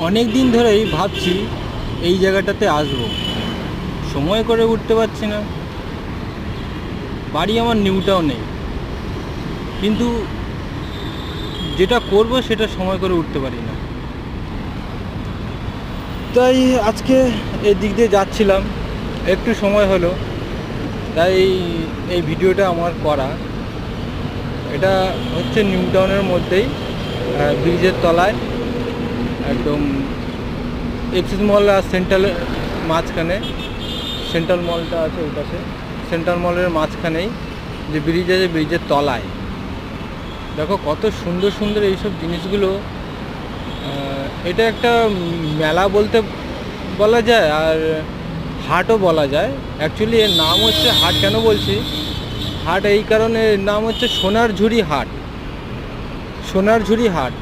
অনেক দিন ধরেই ভাবছি এই জায়গাটাতে আসবো, সময় করে উঠতে পারছি না। বাড়ি আমার নিউটাও নেই, কিন্তু যেটা করব সেটা সময় করে উঠতে পারি না। তাই আজকে এই দিক দিয়ে যাচ্ছিলাম, একটু সময় হলো, তাই এই ভিডিওটা আমার করা। এটা হচ্ছে নিউ টাউনের মধ্যেই, ব্রিজের তলায় একদম এক্সিস মল আর সেন্ট্রালের মাঝখানে। সেন্ট্রাল মলটা আছে ওই পাশে, সেন্ট্রাল মলের মাঝখানেই যে ব্রিজ আছে, ব্রিজের তলায় দেখো কত সুন্দর সুন্দর এইসব জিনিসগুলো। এটা একটা মেলা বলতে বলা যায়, আর হাটও বলা যায়। অ্যাকচুয়ালি এর নাম হচ্ছে হাট। কেন বলছি হাট, এই কারণে এর নাম হচ্ছে সোনারঝুরি হাট। সোনারঝুরি হাট,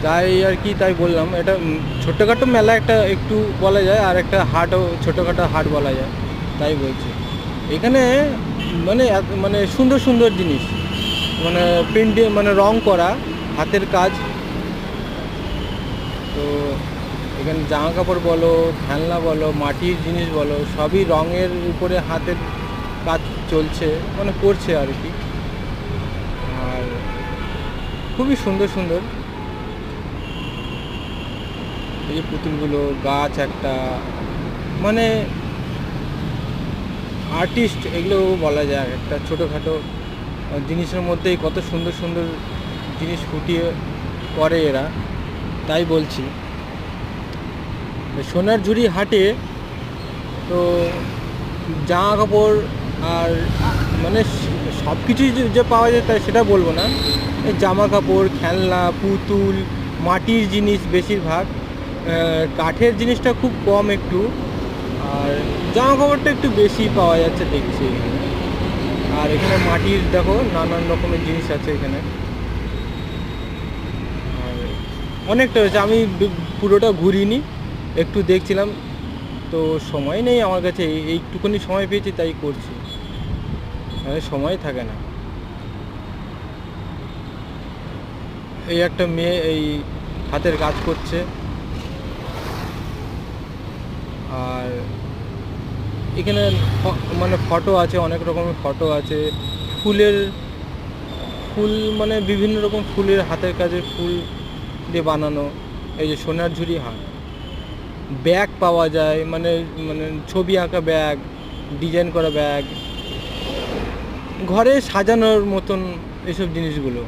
তাই আর কি, তাই বললাম। এটা ছোটোখাটো মেলা একটা একটু বলা যায়, আর একটা হাটও ছোটোখাটো হাট বলা যায়, তাই বলছি। এখানে মানে মানে সুন্দর সুন্দর জিনিস, মানে প্রিন্টে মানে রং করা হাতের কাজ। তো এখানে জামা কাপড় বলো, খেলনা বলো, মাটির জিনিস বলো, সবই রঙের উপরে হাতের কাজ চলছে, মানে করছে আর কি। আর খুবই সুন্দর সুন্দর এই যে পুতুলগুলো, গাছ একটা, মানে আর্টিস্ট এগুলো বলা যায়। একটা ছোটোখাটো জিনিসের মধ্যেই কত সুন্দর সুন্দর জিনিস ফুটিয়ে করে এরা, তাই বলছি। সোনারঝুরি হাটে তো জামা কাপড় আর মানে সব কিছুই যে পাওয়া যায় তাই সেটা বলবো না। এই জামা কাপড়, খেলনা, পুতুল, মাটির জিনিস বেশিরভাগ, কাঠের জিনিসটা খুব কম একটু, আর জামা কাপড়টা একটু বেশি পাওয়া যাচ্ছে দেখছি এখানে। আর এখানে মাটির দেখো নানান রকমের জিনিস আছে এখানে। আর অনেকটা হয়েছে, আমি পুরোটা ঘুরিনি, একটু দেখছিলাম। তো সময় নেই আমার কাছে, এইটুকুনি সময় পেয়েছি তাই করছি, সময় থাকে না। এই একটা মেয়ে এই হাতের কাজ করছে, আর এখানে মানে ফটো আছে, অনেক রকমের ফটো আছে। ফুলের ফুল, মানে বিভিন্ন রকম ফুলের, হাতের কাজের ফুল দিয়ে বানানো। এই যে সোনারঝুরি হাট। ব্যাগ পাওয়া যায়, মানে মানে ছবি আঁকা ব্যাগ, ডিজাইন করা ব্যাগ, ঘরে সাজানোর মতন এসব জিনিসগুলো।